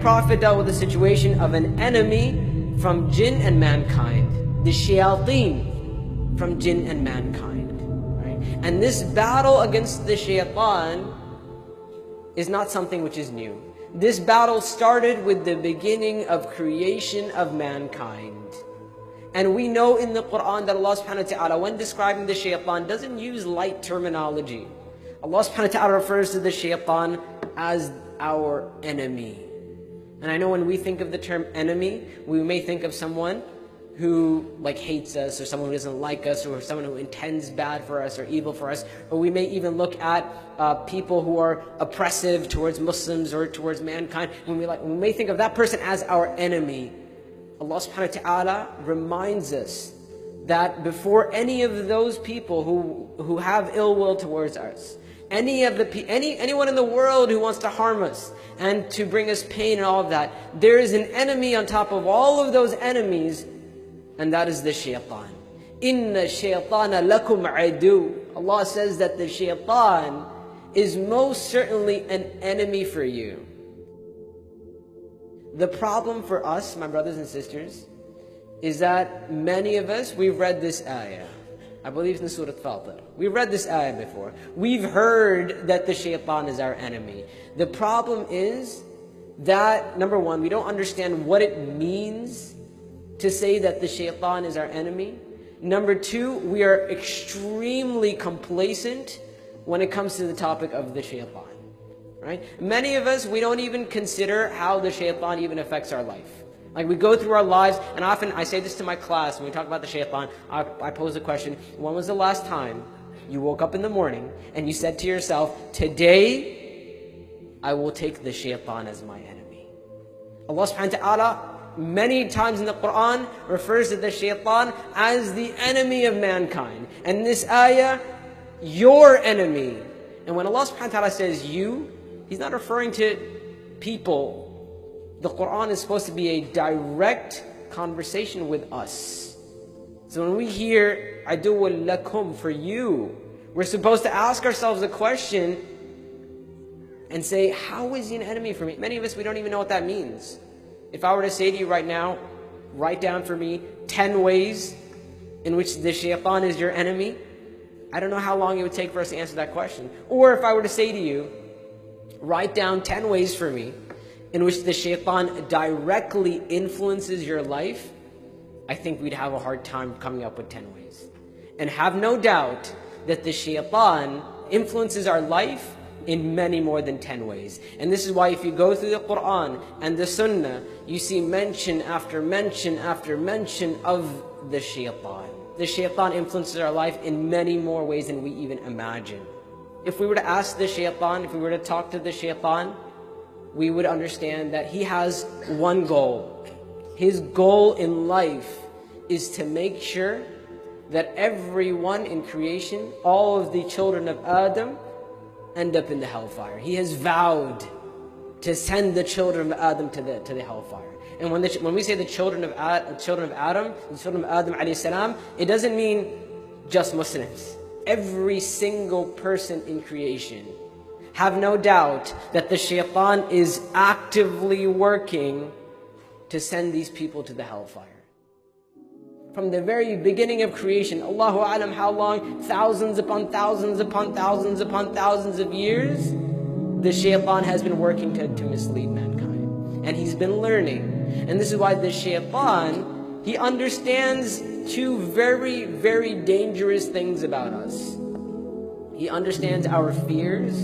Prophet dealt with the situation of an enemy from jinn and mankind, the shayateen from jinn and mankind, right? And this battle against the shaitan is not something which is new. This battle started with the beginning of creation of mankind. And we know in the Quran that Allah subhanahu wa ta'ala, when describing the shaitan, doesn't use light terminology. Allah subhanahu wa ta'ala refers to the shaitan as our enemy. And I know when we think of the term enemy, we may think of someone who hates us, or someone who doesn't like us, or someone who intends bad for us or evil for us. Or we may even look at people who are oppressive towards Muslims or towards mankind. We may think of that person as our enemy. Allah subhanahu wa ta'ala reminds us that before any of those people who have ill will towards us, anyone in the world who wants to harm us and to bring us pain and all of that, there is an enemy on top of all of those enemies, and that is the shaitan. Inna shaytana lakum adu. Allah says that the shaitan is most certainly an enemy for you. The problem for us, my brothers and sisters, is that many of us, we've read this ayah. I believe it's in Surah Fatir. We've read this ayah before. We've heard that the shaitan is our enemy. The problem is that, number one, we don't understand what it means to say that the shaitan is our enemy. Number two, we are extremely complacent when it comes to the topic of the shaitan. Right? Many of us, we don't even consider how the shaitan even affects our life. We go through our lives, and often I say this to my class when we talk about the shaitan. I pose the question, when was the last time you woke up in the morning and you said to yourself, today I will take the shaitan as my enemy? Allah subhanahu wa ta'ala many times in the Quran refers to the shaitan as the enemy of mankind. And this ayah, your enemy. And when Allah subhanahu wa ta'ala says you, He's not referring to people. The Quran is supposed to be a direct conversation with us. So when we hear aduwwun lakum, for you, we're supposed to ask ourselves a question and say, how is he an enemy for me? Many of us, we don't even know what that means. If I were to say to you right now, write down for me 10 ways in which the shaitan is your enemy, I don't know how long it would take for us to answer that question. Or if I were to say to you, write down 10 ways for me in which the shaitan directly influences your life, I think we'd have a hard time coming up with 10 ways. And have no doubt that the shaitan influences our life in many more than 10 ways. And this is why if you go through the Quran and the Sunnah, you see mention after mention after mention of the shaitan. The shaitan influences our life in many more ways than we even imagine. If we were to ask the shaitan, if we were to talk to the shaitan, we would understand that he has one goal. His goal in life is to make sure that everyone in creation, all of the children of Adam, end up in the hellfire. He has vowed to send the children of Adam to the hellfire. And when we say the children of Adam, the children of Adam alayhi salam, it doesn't mean just Muslims. Every single person in creation. Have no doubt that the shaitan is actively working to send these people to the hellfire. From the very beginning of creation, Allahu A'lam how long, thousands upon thousands upon thousands upon thousands of years, the shaitan has been working to mislead mankind. And he's been learning. And this is why the shaitan, he understands two very, very dangerous things about us. He understands our fears,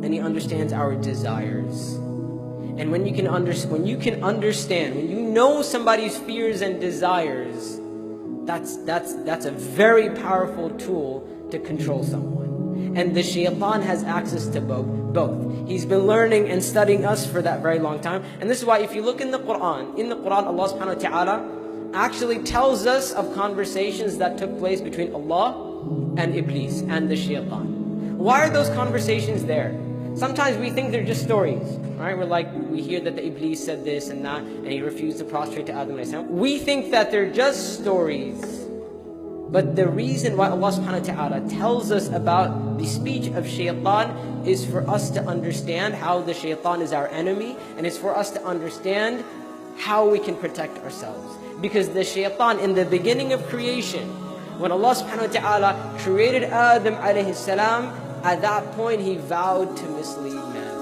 and he understands our desires. And when you understand, when you know somebody's fears and desires, that's a very powerful tool to control someone. And the shaitan has access to both. He's been learning and studying us for that very long time. And this is why if you look in the Quran Allah subhanahu wa ta'ala actually tells us of conversations that took place between Allah and Iblis and the shaitan. Why are those conversations there? Sometimes we think they're just stories, right? We hear that the Iblis said this and that, and he refused to prostrate to Adam alayhi salam. We think that they're just stories. But the reason why Allah subhanahu wa ta'ala tells us about the speech of shaitan is for us to understand how the shaitan is our enemy, and it's for us to understand how we can protect ourselves. Because the shaitan, in the beginning of creation, when Allah subhanahu wa ta'ala created Adam alayhi salam, at that point he vowed to mislead man.